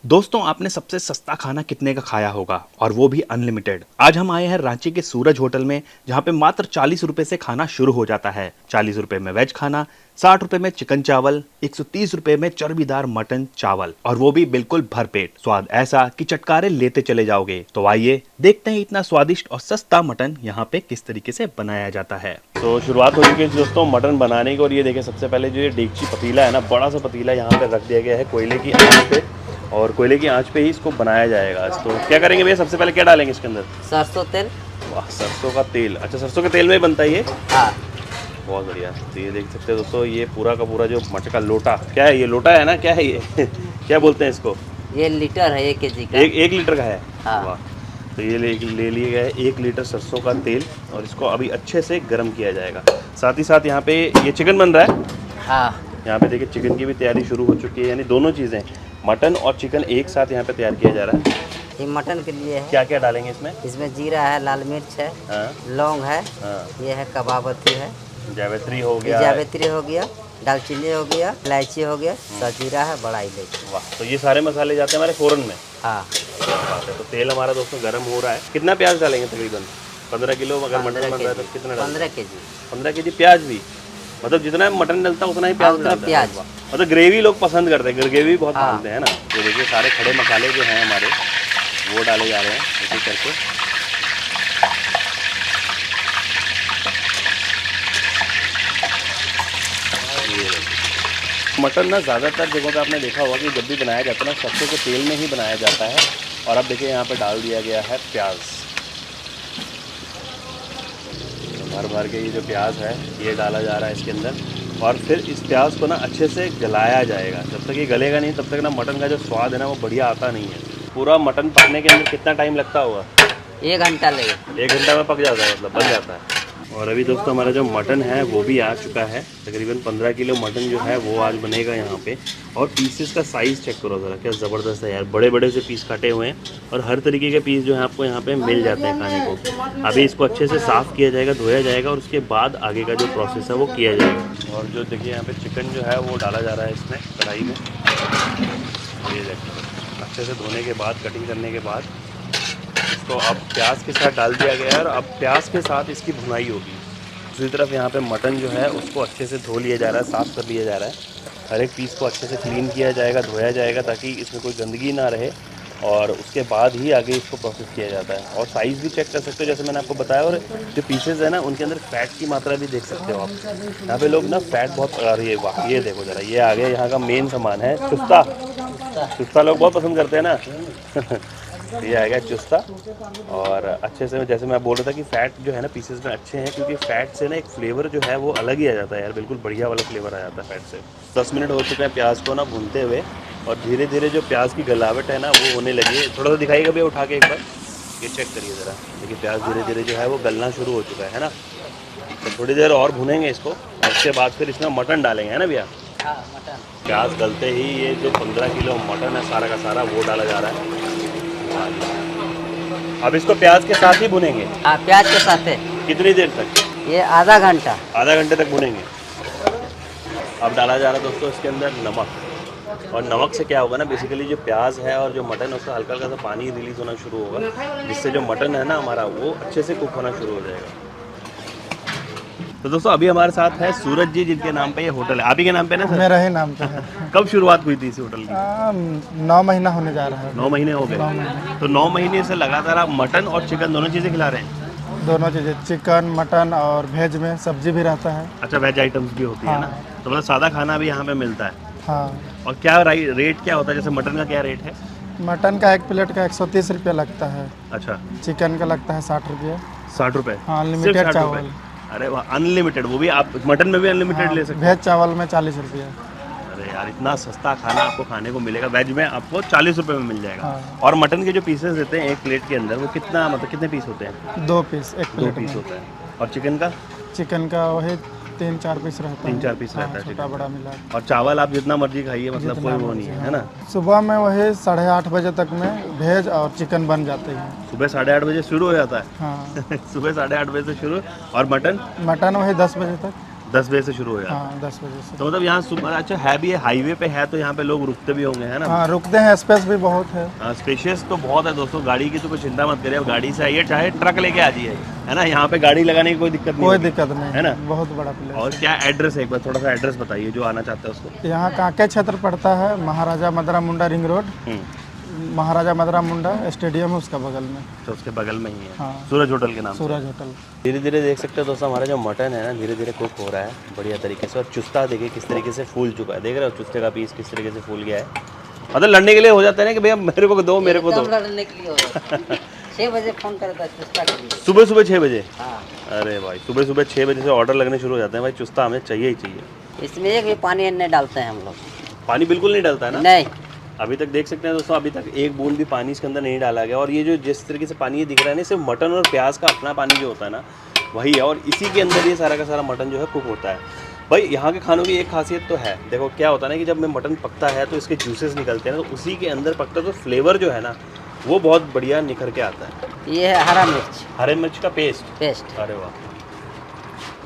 दोस्तों आपने सबसे सस्ता खाना कितने का खाया होगा और वो भी अनलिमिटेड। आज हम आए हैं रांची के सूरज होटल में, जहाँ पे मात्र 40 रुपए से खाना शुरू हो जाता है। 40 रुपए में वेज खाना, 60 रुपए में चिकन चावल, 130 रुपए में चर्बीदार मटन चावल, और वो भी बिल्कुल भरपेट। स्वाद ऐसा कि चटकारे लेते चले जाओगे। तो आइए देखते हैं इतना स्वादिष्ट और सस्ता मटन यहाँ पे किस तरीके से बनाया जाता है। तो शुरुआत हो चुकी है दोस्तों मटन बनाने की। और ये देखिए, सबसे पहले जो ये डेगची पतीला है ना, बड़ा सा पतीला यहाँ पे रख दिया गया है कोयले की आंच पे, और कोयले की आंच पे ही इसको बनाया जाएगा। तो क्या करेंगे भैया, सबसे पहले क्या डालेंगे इसके अंदर? सरसों तेल। वाह, सरसों का तेल। अच्छा, सरसों के तेल में ही बनता है ये? हाँ। बहुत बढ़िया। तो ये देख सकते हैं दोस्तों, ये पूरा का पूरा जो मटर का लोटा, क्या है ये? लोटा है ना, क्या है ये? क्या बोलते हैं इसको? ये लीटर है 1 kg का। एक लीटर का है। हाँ। वाह। तो ये ले लिए गए 1 लीटर सरसों का तेल, और इसको अभी अच्छे से गर्म किया जाएगा। साथ ही साथ यहाँ पे ये चिकन बन रहा है। हाँ। यहाँ पे देखिए चिकन की भी तैयारी शुरू हो चुकी है, यानी दोनों चीज़ें, मटन और चिकन एक साथ यहाँ पे तैयार किया जा रहा है। ये मटन के लिए है। क्या क्या डालेंगे इसमें? इसमें जीरा है, लाल मिर्च है, हाँ लौंग है, हाँ, ये है कबाबती है, जावित्री हो ये गया, जावित्री हो गया, दालचीनी हो गया, इलायची हो गया, सजीरा है, बड़ा इलायची। वाह। तो ये सारे मसाले जाते हैं हमारे फ़ौरन में। हाँ। क्या बात है। तो तेल हमारा दोस्तों गर्म हो रहा है। कितना प्याज डालेंगे तकरीबन? 15 किलो अगर मटन बन रहा है तो कितना डालेंगे? 15 kg। 15 केजी प्याज भी? मतलब जितना मटन डलता है उतना ही प्याज उतना डालते हैं? प्याज। वाह। मतलब ग्रेवी लोग पसंद करते हैं, ग्रेवी बहुत हाँ। मानते हैं ना। ये देखिए सारे खड़े मसाले जो हैं हमारे, वो डाले जा रहे हैं एक एक करके। ये देखिए। मटन ना ज़्यादातर जगहों पे आपने देखा होगा कि जब भी बनाया जाता है ना, सरसों के तेल में ही बनाया जाता है। और अब देखिए यहाँ पे डाल दिया गया है प्याज। भर भर के ये जो प्याज है ये डाला जा रहा है इसके अंदर, और फिर इस प्याज को ना अच्छे से गलाया जाएगा। जब तक ये गलेगा नहीं तब तक ना मटन का जो स्वाद है ना वो बढ़िया आता नहीं है। पूरा मटन पकने के अंदर कितना टाइम लगता होगा? 1 घंटा लगेगा। 1 घंटा में पक जाता है, मतलब बन जाता है। और अभी दोस्तों हमारा जो मटन है वो भी आ चुका है। तकरीबन 15 किलो मटन जो है वो आज बनेगा यहाँ पे। और पीसेस का साइज़ चेक करो ज़रा, क्या ज़बरदस्त है यार। बड़े बड़े से पीस काटे हुए हैं, और हर तरीके के पीस जो है आपको यहाँ पे मिल जाते हैं खाने को। अभी इसको अच्छे से साफ़ किया जाएगा, धोया जाएगा, और उसके बाद आगे का जो प्रोसेस है वो किया जाएगा। और जो देखिए यहाँ पे चिकन जो है वो डाला जा रहा है इसमें कढ़ाई में। ये देखिए अच्छे से धोने के बाद, कटिंग करने के बाद इसको अब प्याज के साथ डाल दिया गया है, और अब प्याज के साथ इसकी भुनाई होगी। दूसरी तरफ यहाँ पे मटन जो है उसको अच्छे से धो लिया जा रहा है, साफ़ कर लिया जा रहा है। हर एक पीस को अच्छे से क्लीन किया जाएगा, धोया जाएगा, ताकि इसमें कोई गंदगी ना रहे, और उसके बाद ही आगे इसको प्रोसेस किया जाता है। और साइज़ भी चेक कर सकते हो जैसे मैंने आपको बताया। और जो पीसेस है ना उनके अंदर फ़ैट की मात्रा भी देख सकते हो आप। यहाँ पे लोग ना फ़ैट बहुत आ रही है। वाह, ये देखो ज़रा, ये आ गया यहाँ का मेन सामान है, चुस्ता। चुस्ता लोग बहुत पसंद करते हैं ना। ये आ गया चुस्ता। और अच्छे से, जैसे मैं बोल रहा था कि फ़ैट जो है ना पीसेस में अच्छे हैं, क्योंकि फ़ैट से ना एक फ्लेवर जो है वो अलग ही आ जाता है यार, बिल्कुल बढ़िया वाला फ्लेवर आ जाता है फ़ैट से। 10 मिनट हो चुके हैं प्याज को ना भूनते हुए, और धीरे धीरे जो प्याज की गलावट है ना वो होने लगी है। थोड़ा सा दिखाइएगा भैया उठा के एक बार, ये चेक करिए ज़रा। देखिए प्याज धीरे धीरे जो है वो गलना शुरू हो चुका है ना। तो थोड़ी देर और भूनेंगे इसको, और उसके बाद फिर इसमें मटन डालेंगे, है ना भैया? हाँ, मटन। प्याज गलते ही ये जो 15 किलो मटन है सारा का सारा वो डाला जा रहा है। अब इसको प्याज के साथ ही भुनेंगे? हाँ, प्याज के साथ है। कितनी देर तक? ये आधा घंटा। आधा घंटे तक भुनेंगे। अब डाला जा रहा है दोस्तों इसके अंदर नमक। और नमक से क्या होगा ना, बेसिकली जो प्याज है और जो मटन है उसका हल्का हल्का सा पानी रिलीज़ होना शुरू होगा, जिससे जो मटन है ना हमारा वो अच्छे से कुक होना शुरू हो जाएगा। तो दोस्तों अभी हमारे साथ है सूरज जी, जिनके नाम पे ये होटल है। आप ही के नाम पे ना सर? मेरा ही नाम पे है। कब शुरुआत हुई थी इस होटल की? 9 महीना होने जा रहा है। 9 महीने हो गए। तो 9 महीने से लगातार आप मटन और चिकन दोनों चीज़ें खिला रहे हैं? दोनों चीज़ें, चिकन मटन, और वेज में सब्जी भी रहता है। अच्छा, वेज आइटम्स भी होती है ना? तो मतलब सादा खाना भी यहाँ पे मिलता है। हाँ। और क्या रेट क्या होता है? जैसे मटन का क्या रेट है? मटन का एक प्लेट का 130 रुपया लगता है। अच्छा, चिकन का लगता है 60 रुपया। 60 रुपये? हाँ, सिर्फ अनलिमिटेड 60 चावल। रुपये? अरे वाह, अनलिमिटेड! वो भी आप मटन में भी अनलिमिटेड हाँ, ले सकते वेज चावल में 40 रुपया। हैं? अरे यार, इतना सस्ता खाना आपको खाने को मिलेगा। वेज में आपको 40 रुपये में मिल जाएगा। हाँ। और मटन के जो पीसेस देते हैं एक प्लेट के अंदर, वो कितना, मतलब कितने पीस होते हैं? 2 पीस एक 2 प्लेट पीस में। होता है। और चिकन का? चिकन का वही 3-4 पीस रहता है। 3-4 पीस रहता है छोटा चिकन। बड़ा मिला। और चावल आप जितना मर्जी खाइए, मतलब जितना कोई वो मर्जी, नहीं है ना? सुबह में वही 8:30 बजे तक में वेज और चिकन बन जाते हैं। सुबह 8:30 बजे शुरू हो जाता है? हाँ। सुबह 8:30 बजे से शुरू। और मटन? मटन वही 10 बजे तक। 10 बजे से शुरू हो जाता है। हाँ 10 बजे से। तो मतलब यहाँ सुबह अच्छा है भी है, हाईवे पे है तो यहाँ पे लोग रुकते भी होंगे, है ना? हाँ रुकते हैं, स्पेस भी बहुत है। हाँ स्पेशियस तो बहुत है दोस्तों, गाड़ी की तो कोई चिंता मत करिए, अब गाड़ी से आइए चाहे ट्रक लेके आ जाइए, है ना? यहाँ पे गाड़ी लगाने की कोई दिक्कत नहीं कोई होगी, दिक्कत नहीं है ना? बहुत बड़ा प्लेस और क्या एड्रेस है, एक बार थोड़ा सा एड्रेस बताइए जो आना चाहता है उसको। यहाँ कांके क्षेत्र पड़ता है, महाराजा मदरा मुंडा रिंग रोड, महाराजा मदरा मुंडा स्टेडियम है उसका बगल में। तो उसके बगल में ही है, हाँ। सूरज होटल के नाम से। सूरज होटल। धीरे धीरे देख सकते हो दोस्तों, हमारा जो मटन है ना धीरे धीरे कुक हो रहा है बढ़िया तरीके से। और चुस्ता देखिए किस तरीके से फूल चुका है, देख रहे हो चुस्ते का पीस किस तरीके से फूल गया है। मतलब लड़ने के लिए हो जाता है ना कि भैया मेरे को दो, मेरे को दो। लड़ने के लिए हो जाता है। 6 बजे फोन करता है चुस्ता के लिए। सुबह सुबह 6 बजे? हाँ। अरे भाई सुबह सुबह 6 बजे से ऑर्डर लगने शुरू हो जाते हैं भाई, चुस्ता हमें चाहिए ही चाहिए। इसमें एक भी पानी नहीं डालते हैं हम लोग। पानी बिल्कुल नहीं डलता है ना? नहीं। अभी तक देख सकते हैं दोस्तों, अभी तक एक बूंद भी पानी इसके अंदर नहीं डाला गया। और ये जो जिस तरीके से पानी ये दिख रहा है ना, सिर्फ मटन और प्याज का अपना पानी जो होता है ना वही है, और इसी के अंदर ये सारा का सारा मटन जो है कुक होता है। भाई यहाँ के खानों की एक खासियत तो है, देखो क्या होता है ना कि जब में मटन पकता है तो इसके जूसेस निकलते हैं ना, तो उसी के अंदर पकता है तो फ्लेवर जो है ना वो बहुत बढ़िया निखर के आता है। ये है हरा मिर्च। हरे मिर्च का पेस्ट। पेस्ट। अरे वाह,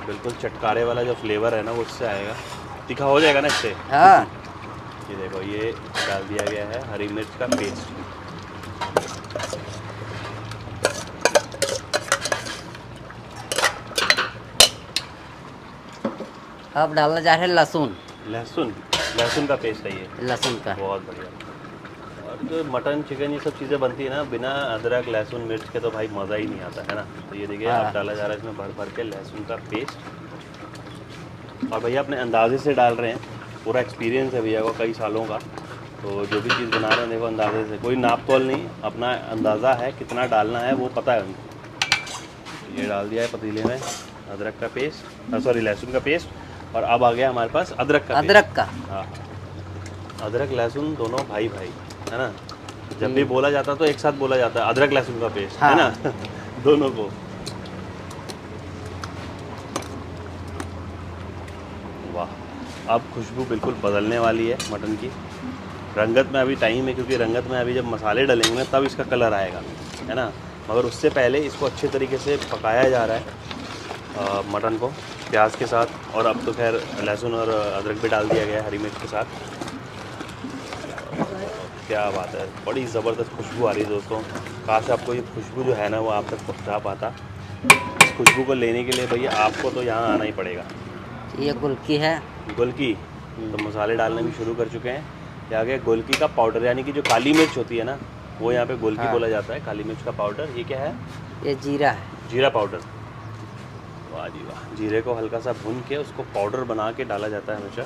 बिल्कुल चटकारे वाला जो फ्लेवर है ना वो इससे आएगा, तीखा हो जाएगा ना इससे। हाँ। ये देखो ये डाल दिया गया है हरी मिर्च का पेस्ट। अब डाला जा रहा है लहसुन। लहसुन, लहसुन का पेस्ट है ये, लहसुन का। बहुत बढ़िया। और जो मटन चिकन ये सब चीज़ें बनती है ना बिना अदरक लहसुन मिर्च के तो भाई मज़ा ही नहीं आता है ना। तो ये देखिए हाँ। अब डाला जा रहा है इसमें भर भर के लहसुन का पेस्ट। और भैया अपने अंदाजे से डाल रहे हैं, पूरा एक्सपीरियंस है भैया को कई सालों का, तो जो भी चीज़ बना रहे हैं देखो अंदाजे से, कोई नाप तोल नहीं, अपना अंदाज़ा है कितना डालना है वो पता है उनको। ये डाल दिया है पतीले में अदरक का पेस्ट, सॉरी लहसुन का पेस्ट। और अब आ गया हमारे पास अदरक का अदरक का। हाँ, अदरक लहसुन दोनों भाई भाई है ना, जब भी बोला जाता तो एक साथ बोला जाता है अदरक लहसुन का पेस्ट, हाँ। है ना दोनों को। वाह, अब खुशबू बिल्कुल बदलने वाली है मटन की। रंगत में अभी टाइम है, क्योंकि रंगत में अभी जब मसाले डलेंगे तब इसका कलर आएगा, है ना। मगर उससे पहले इसको अच्छे तरीके से पकाया जा रहा है मटन को प्याज के साथ। और अब तो खैर लहसुन और अदरक भी डाल दिया गया है हरी मिर्च के साथ। क्या बात है, बड़ी ज़बरदस्त खुशबू आ रही है दोस्तों। काश आपको ये खुशबू जो है ना वो आप तक पहुँचा पाता। इस खुशबू को लेने के लिए भैया आपको तो यहाँ आना ही पड़ेगा। ये गुलकी है। गोलकी, तो मसाले डालने भी शुरू कर चुके हैं। ये आ गया गोलकी का पाउडर, यानी कि जो काली मिर्च होती है ना वो यहाँ पे गोलकी हाँ। बोला जाता है, काली मिर्च का पाउडर। ये क्या है? ये जीरा है। जीरा पाउडर। वाह जी वाह, जीरे को हल्का सा भून के उसको पाउडर बना के डाला जाता है हमेशा।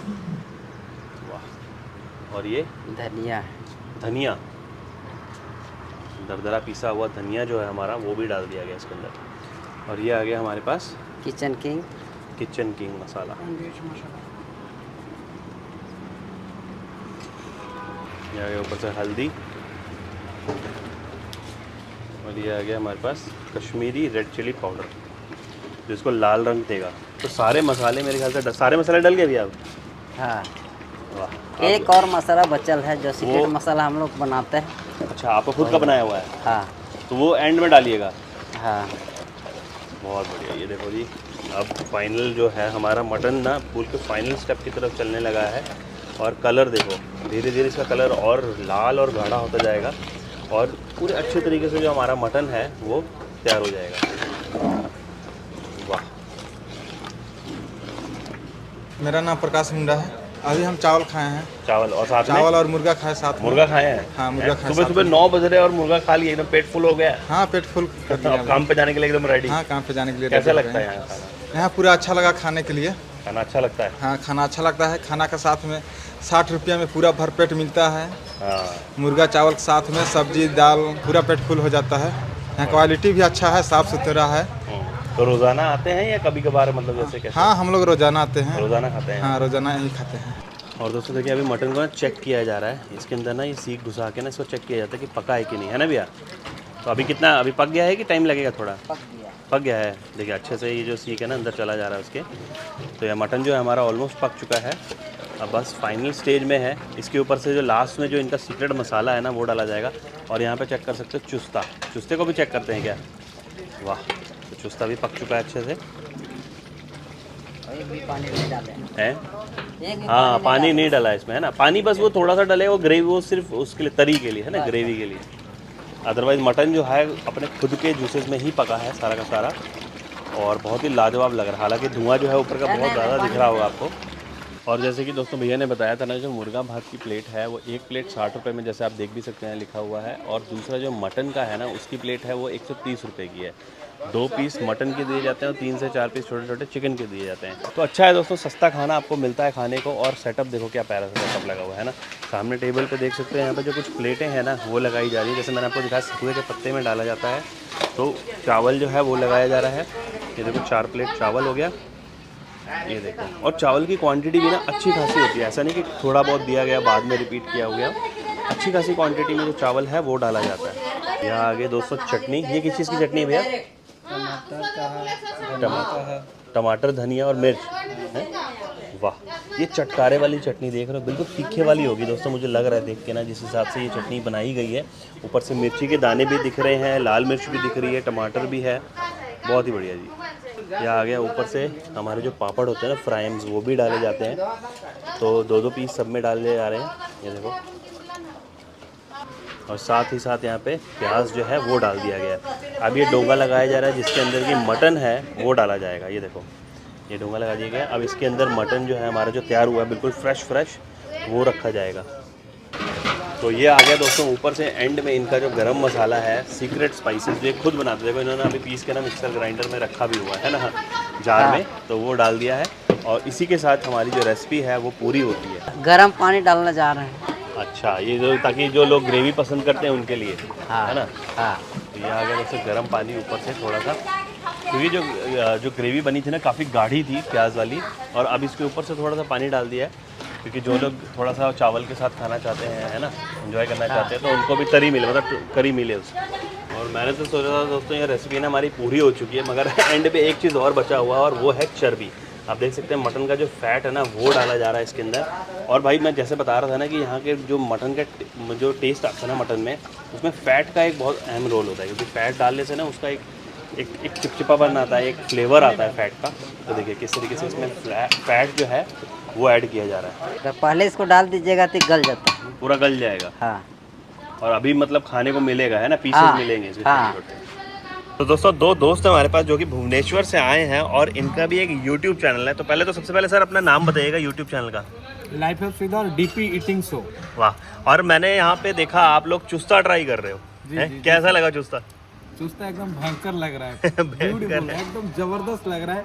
वाह। और ये धनिया है। धनिया, दरदरा पीसा हुआ धनिया जो है हमारा वो भी डाल दिया गया इसके अंदर। और ये आ गया हमारे पास किचन किंग। किचन किंग मसाला। ये आ गया ऊपर से हल्दी। और ये आ गया हमारे पास कश्मीरी रेड चिली पाउडर जिसको लाल रंग देगा। तो सारे मसाले मेरे ख्याल से सारे मसाले डल गए भैया अब? हाँ। वाह। एक और मसाला बचल है जो सीक्रेट मसाला हम लोग बनाते हैं। अच्छा, आपको खुद का बनाया हुआ है? हाँ। तो वो एंड में डालिएगा। हाँ। बहुत बढ़िया। ये देखो जी, अब फाइनल जो है हमारा मटन ना पूल के फाइनल स्टेप की तरफ चलने लगा है। और कलर देखो, धीरे धीरे इसका कलर और लाल और गाढ़ा होता जाएगा और पूरे अच्छे तरीके से जो हमारा मटन है वो तैयार हो जाएगा। वाह। मेरा नाम प्रकाश मुंडा है। अभी हम चावल खाए हैं। चावल और साथ में चावल और मुर्गा खाए साथ में। मुर्गा खाए हैं? हाँ, मुर्गा खाए सुबह साथ सुबह में। 9 बज रहे और मुर्गा खा लिया, एकदम पेट फुल हो गया। हाँ, पेट फुल कर दिया अब काम पे जाने के लिए एकदम रेडी। हाँ, काम पे जाने के लिए कैसा ready हो लगता गए है हैं। यहाँ खाना? यहाँ पूरा अच्छा लगा खाने के लिए। खाना अच्छा लगता है? हाँ, खाना अच्छा लगता है। खाना के साथ में 60 रुपया में पूरा भरपेट मिलता है। हाँ। मुर्गा चावल के साथ में सब्जी दाल पूरा पेट फुल हो जाता है। यहाँ क्वालिटी भी अच्छा है, साफ़ सुथरा है। तो रोज़ाना आते हैं या कभी कभार, मतलब जैसे कैसे? हाँ, हम लोग रोजाना आते हैं। रोज़ाना खाते हैं? हाँ, रोजाना यही खाते हैं। और दोस्तों देखिए अभी मटन को ना चेक किया जा रहा है। इसके अंदर ना ये सीख घुसा के ना इसको चेक किया जाता है कि पका है कि नहीं, है ना भैया? तो अभी कितना, अभी पक गया है कि टाइम लगेगा थोड़ा? पक गया। पक गया है। देखिए अच्छे से ये जो सीख है ना अंदर चला जा रहा है उसके। तो यह मटन जो है हमारा ऑलमोस्ट पक चुका है। अब बस फाइनल स्टेज में है। इसके ऊपर से जो लास्ट में जो इनका सीक्रेट मसाला है ना वो डाला जाएगा। और यहाँ पे चेक कर सकते हो चुस्ता, चुस्ते को भी चेक करते हैं क्या? वाह, तो चुस्ता भी पक चुका है अच्छे से। एक भी पानी नहीं डाले है। एक भी हाँ पानी नहीं डाला इसमें है ना, पानी बस वो थोड़ा सा डले, वो ग्रेवी वो सिर्फ उसके लिए तरी के लिए है ना, ग्रेवी के लिए। अदरवाइज़ मटन जो है अपने खुद के जूसेस में ही पका है सारा का सारा, और बहुत ही लाजवाब लग रहा है। हालांकि धुआं जो है ऊपर का बहुत ज़्यादा दिख रहा होगा आपको। और जैसे कि दोस्तों भैया ने बताया था ना, जो मुर्गा भात की प्लेट है वो एक प्लेट 60 रुपये में, जैसे आप देख भी सकते हैं लिखा हुआ है। और दूसरा जो मटन का है ना, उसकी प्लेट है वो 130 रुपये की है। 2 पीस मटन के दिए जाते हैं और 3 से 4 पीस छोटे छोटे चिकन के दिए जाते हैं। तो अच्छा है दोस्तों, सस्ता खाना आपको मिलता है खाने को। और सेटअप देखो क्या प्यारा सा सेटअप लगा हुआ है ना। सामने टेबल पे देख सकते हैं, यहाँ पे जो कुछ प्लेटें हैं ना वो लगाई जा रही है। जैसे मैंने आपको दिखाया सतुए के पत्ते में डाला जाता है, तो चावल जो है वो लगाया जा रहा है। ये देखो 4 प्लेट चावल हो गया, ये देखो। और चावल की क्वांटिटी भी ना अच्छी खासी होती है, ऐसा नहीं कि थोड़ा बहुत दिया गया बाद में रिपीट किया हो गया। अच्छी खासी क्वांटिटी में जो चावल है वो डाला जाता है। यहाँ आगे दोस्तों चटनी, ये किस चीज़ की चटनी है भैया? टमाटर, धनिया और मिर्च है। वाह, ये चटकारे वाली चटनी देख रहे हो, बिल्कुल तीखे वाली होगी दोस्तों, मुझे लग रहा है देख के ना, जिस हिसाब से ये चटनी बनाई गई है। ऊपर से मिर्ची के दाने भी दिख रहे हैं, लाल मिर्च भी दिख रही है, टमाटर भी है, बहुत ही बढ़िया जी। यह आ गया ऊपर से हमारे जो पापड़ होते हैं ना, फ्राइम्स, वो भी डाले जाते हैं। तो 2-2 पीस सब में डाले जा रहे हैं, ये देखो। और साथ ही साथ यहाँ पे प्याज जो है वो डाल दिया गया है। अब ये डोंगा लगाया जा रहा है, जिसके अंदर की मटन है वो डाला जाएगा। ये देखो, ये डोंगा लगा दिया गया। अब इसके अंदर मटन जो है हमारा जो तैयार हुआ है बिल्कुल फ्रेश वो रखा जाएगा। तो ये आ गया दोस्तों ऊपर से एंड में इनका जो गरम मसाला है, सीक्रेट स्पाइसेस, जो ये खुद बनाते, देखो इन्होंने अभी पीस के ना मिक्सर ग्राइंडर में रखा भी हुआ है ना जार में, तो वो डाल दिया है। और इसी के साथ हमारी जो रेसिपी है वो पूरी होती है। गर्म पानी डालना जा रहे हैं। अच्छा, ये जो ताकि जो लोग ग्रेवी पसंद करते हैं उनके लिए, हाँ, है ना। हाँ। तो ये आ गया दोस्तों गर्म पानी ऊपर से थोड़ा सा, क्योंकि जो ग्रेवी बनी थी ना काफ़ी गाढ़ी थी प्याज वाली। और अब इसके ऊपर से थोड़ा सा पानी डाल दिया है, क्योंकि जो लोग थोड़ा सा चावल के साथ खाना चाहते हैं, है ना, एंजॉय करना चाहते हैं, तो उनको भी तरी मिले, मतलब करी मिले उसको। और मैंने तो सोचा था दोस्तों ये रेसिपी ना हमारी पूरी हो चुकी है, मगर एंड पे एक चीज़ और बचा हुआ है, और वो है चर्बी। आप देख सकते हैं मटन का जो फैट है ना वो डाला जा रहा है इसके अंदर। और भाई मैं जैसे बता रहा था ना कि यहाँ के जो मटन का जो टेस्ट आता है ना मटन में, उसमें फ़ैट का एक बहुत अहम रोल होता है, क्योंकि फ़ैट डालने से ना उसका एक चिपचिपापन आता है, एक फ्लेवर आता है फ़ैट का। तो देखिए किस तरीके से इसमें फ़ैट जो है वो ऐड किया जा रहा है। तो पहले इसको डाल दीजिएगा तो गल जाता है, पूरा गल जाएगा। हाँ। और अभी मतलब खाने को मिलेगा, है ना, पीसेस हाँ, मिलेंगे इसमें हाँ। छोटे-छोटे। तो दोस्तों 2 दोस्त हैं हमारे पास जो कि भुवनेश्वर से आए हैं, और इनका भी एक यूट्यूब चैनल है। तो पहले तो सबसे पहले सर अपना नाम बताइएगा यूट्यूब चैनल का। लाइफ ऑफ सीधा और डीपी ईटिंग शो। वाह, और मैंने यहाँ पे देखा आप लोग चुस्ता ट्राई कर रहे हो, हैं? कैसा लगा चुस्ता? चुस्ता एकदम भयंकर लग रहा है, ब्यूटीफुल है, एकदम जबरदस्त लग रहा है।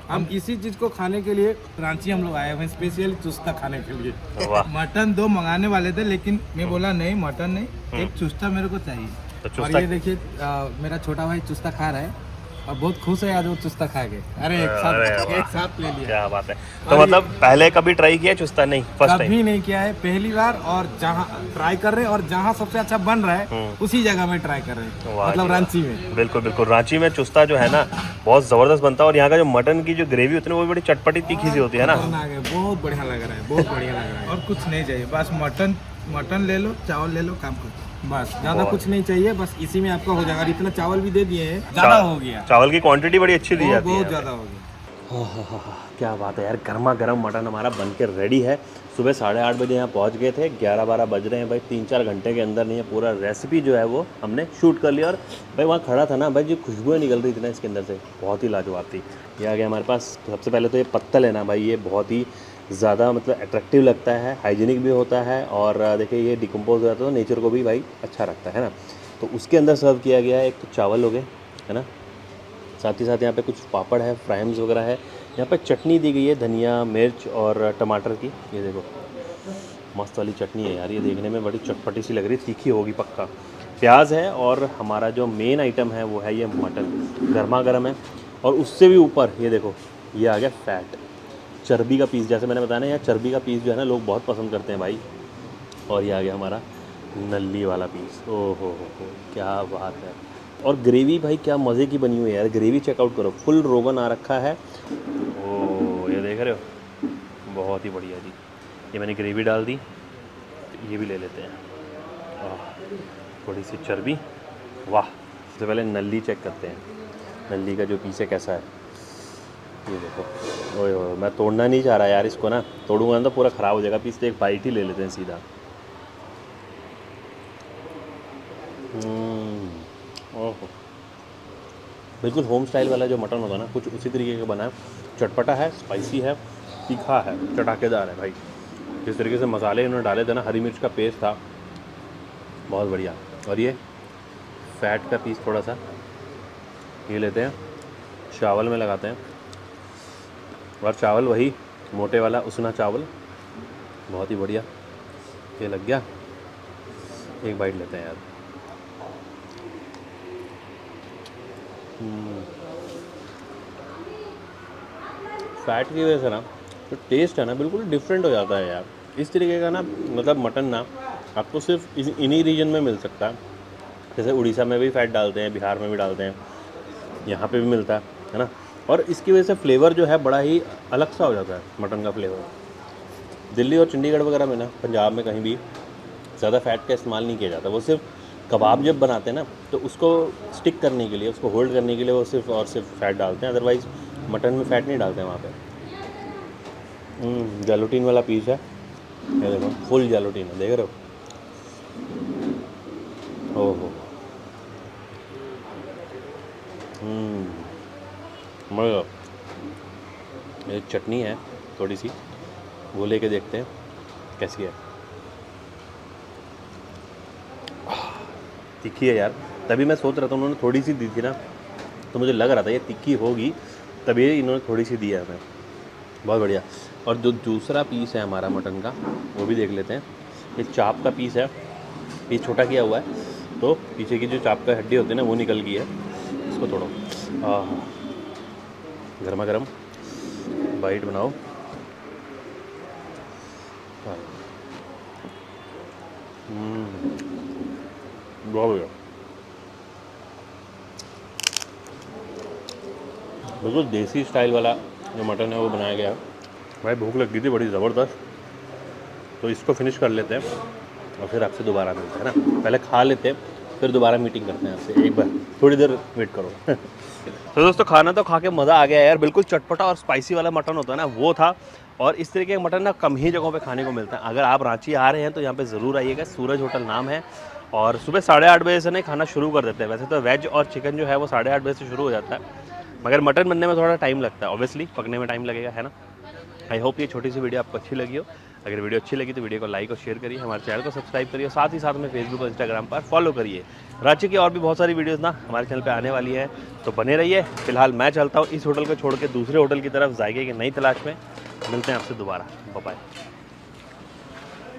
हम इसी चीज को खाने के लिए रांची हम लोग आए हुए हैं, स्पेशली चुस्ता खाने के लिए। मटन 2 मंगाने वाले थे, लेकिन मैं बोला नहीं मटन नहीं, एक चुस्ता मेरे को चाहिए। तो और ये देखिए मेरा छोटा भाई चुस्ता खा रहा है और बहुत खुश है आज वो चुस्ता खा के। अरे एक साथ ले लिया। क्या बात है। तो मतलब पहले कभी ट्राई किया चुस्ता? नहीं, फर्स्ट टाइम। कभी नहीं किया है, पहली बार। और जहाँ ट्राई कर रहे हैं और जहाँ सबसे अच्छा बन रहा है उसी जगह में ट्राई कर रहे हैं, मतलब रांची में। बिल्कुल बिल्कुल, रांची में चुस्ता जो है ना बहुत ज़बरदस्त बनता है। और यहाँ का जो मटन की जो ग्रेवी होती है वो भी बड़ी चटपटी तीखी सी होती है ना। बहुत बढ़िया लग रहा है, बहुत बढ़िया लग रहा है। और कुछ नहीं चाहिए, बस मटन ले लो, चावल ले लो, काम करो, बस। ज्यादा कुछ नहीं चाहिए, बस इसी में आपका हो जाएगा। इतना चावल भी दे दिए हैं, ज्यादा हो गया। चावल की क्वांटिटी बड़ी अच्छी दी जाती है, बहुत ज्यादा हो गया। क्या बात है यार, गर्मा गर्म मटन हमारा बन के रेडी है। सुबह 8:30 बजे यहाँ पहुँच गए थे, 11-12 बज रहे हैं भाई। 3-4 घंटे के अंदर नहीं है, पूरा रेसिपी जो है वो हमने शूट कर लिया। और भाई वहाँ खड़ा था ना भाई, जो खुशबुएं निकल रही थी ना इसके अंदर से, बहुत ही लाजवाब थी। ये आ गया हमारे पास। सबसे पहले तो ये पत्तल है ना भाई, ये बहुत ही ज़्यादा मतलब अट्रैक्टिव लगता है, हाइजीनिक भी होता है। और देखिए ये डिकम्पोज हो जाता है तो नेचर को भी भाई अच्छा रखता है ना। तो उसके अंदर सर्व किया गया है। एक तो चावल हो गए, है ना, साथ ही साथ यहाँ पे कुछ पापड़ है, फ्राइम्स वगैरह है। यहाँ पे चटनी दी गई है, धनिया, मिर्च और टमाटर की। ये देखो मस्त वाली चटनी है यार, ये देखने में बड़ी चटपटी सी लग रही है, तीखी होगी पक्का। प्याज है, और हमारा जो मेन आइटम है वो है ये मटन, गर्मा गर्म है। और उससे भी ऊपर ये देखो, ये आ गया फैट, चर्बी का पीस। जैसे मैंने बताया ना, यहाँ चर्बी का पीस जो है ना लोग बहुत पसंद करते हैं भाई। और ये आ गया हमारा नल्ली वाला पीस। ओहो हो, क्या बात है। और ग्रेवी भाई क्या मज़े की बनी हुई है यार, ग्रेवी चेकआउट करो, फुल रोगन आ रखा है। ओ ये देख रहे हो, बहुत ही बढ़िया जी। ये मैंने ग्रेवी डाल दी, ये भी ले लेते हैं। थोड़ी सी चर्बी, वाह। सबसे पहले नल्ली चेक करते हैं, नल्ली का जो पीस है कैसा है। ये देखो, ओए ओए, मैं तोड़ना नहीं चाह रहा यार इसको ना, तोड़ूंगा ना तो पूरा ख़राब हो जाएगा पीस, तो एक बाइट ही ले लेते हैं सीधा। ओहो, बिल्कुल होम स्टाइल वाला जो मटन होता है ना, कुछ उसी तरीके का बना है। चटपटा है, स्पाइसी है, तीखा है, चटाकेदार है भाई। जिस तरीके से मसाले इन्होंने डाले थे ना, हरी मिर्च का पेस्ट था, बहुत बढ़िया। और ये फैट का पीस थोड़ा सा ये लेते हैं, चावल में लगाते हैं, और चावल वही मोटे वाला उसना चावल, बहुत ही बढ़िया। ये लग गया, एक बाइट लेते हैं यार। फैट की वजह से ना तो टेस्ट है ना बिल्कुल डिफरेंट हो जाता है यार। इस तरीके का ना मतलब मटन ना आपको सिर्फ इन्हीं रीजन में मिल सकता है। जैसे उड़ीसा में भी फ़ैट डालते हैं, बिहार में भी डालते हैं, यहाँ पे भी मिलता है ना। और इसकी वजह से फ्लेवर जो है बड़ा ही अलग सा हो जाता है मटन का फ्लेवर। दिल्ली और चंडीगढ़ वगैरह में ना, पंजाब में कहीं भी ज़्यादा फ़ैट का इस्तेमाल नहीं किया जाता। वो सिर्फ कबाब जब बनाते हैं ना तो उसको स्टिक करने के लिए, उसको होल्ड करने के लिए वो सिर्फ और सिर्फ फ़ैट डालते हैं, अदरवाइज़ मटन में फ़ैट नहीं डालते हैं वहाँ पे। जेलोटिन वाला पीस है, ये देखो फुल जेलोटिन है, देख रहे हो। ओहो, मज़ा। ये चटनी है थोड़ी सी, वो लेके देखते हैं कैसी है। तीखी है यार, तभी मैं सोच रहा था, उन्होंने थोड़ी सी दी थी ना तो मुझे लग रहा था ये तीखी होगी, तभी इन्होंने थोड़ी सी दी है हमें। बहुत बढ़िया। और जो दूसरा पीस है हमारा मटन का, वो भी देख लेते हैं। ये चाप का पीस है, पीस छोटा किया हुआ है, तो पीछे की जो चाप का हड्डी होती है ना वो निकल गई है। इसको तोड़ो, गर्मा गर्म बाइट बनाओ। बहुत बढ़िया, बिल्कुल देसी स्टाइल वाला जो मटन है वो बनाया गया है। भाई भूख लग गई थी बड़ी ज़बरदस्त, तो इसको फिनिश कर लेते हैं और फिर आपसे दोबारा मिलते हैं ना। पहले खा लेते हैं, फिर दोबारा मीटिंग करते हैं आपसे। एक बार थोड़ी देर वेट करो। तो दोस्तों खाना तो खा के मज़ा आ गया यार। बिल्कुल चटपटा और स्पाइसी वाला मटन होता है ना, वो था। और इस तरीके का मटन ना कम ही जगहों पे खाने को मिलता है। अगर आप रांची आ रहे हैं तो यहाँ पे ज़रूर आइएगा, सूरज होटल नाम है। और सुबह 8:30 बजे से नहीं खाना शुरू कर देते हैं। वैसे तो वेज और चिकन जो है वो 8:30 बजे से शुरू हो जाता है, मगर मटन बनने में थोड़ा टाइम लगता है, ऑब्वियसली पकने में टाइम लगेगा, है ना। आई होप ये छोटी सी वीडियो आपको अच्छी लगी हो। अगर वीडियो अच्छी लगी तो वीडियो को लाइक और शेयर करिए, हमारे चैनल को सब्सक्राइब करिए, साथ ही साथ में फेसबुक और इंस्टाग्राम पर फॉलो करिए। रांची की और भी बहुत सारी वीडियोस ना हमारे चैनल पे आने वाली है, तो बने रहिए। फिलहाल मैं चलता हूँ इस होटल को छोड़ के दूसरे होटल की तरफ, जाएगे की नई तलाश में। मिलते हैं आपसे दोबारा, बाय बाय।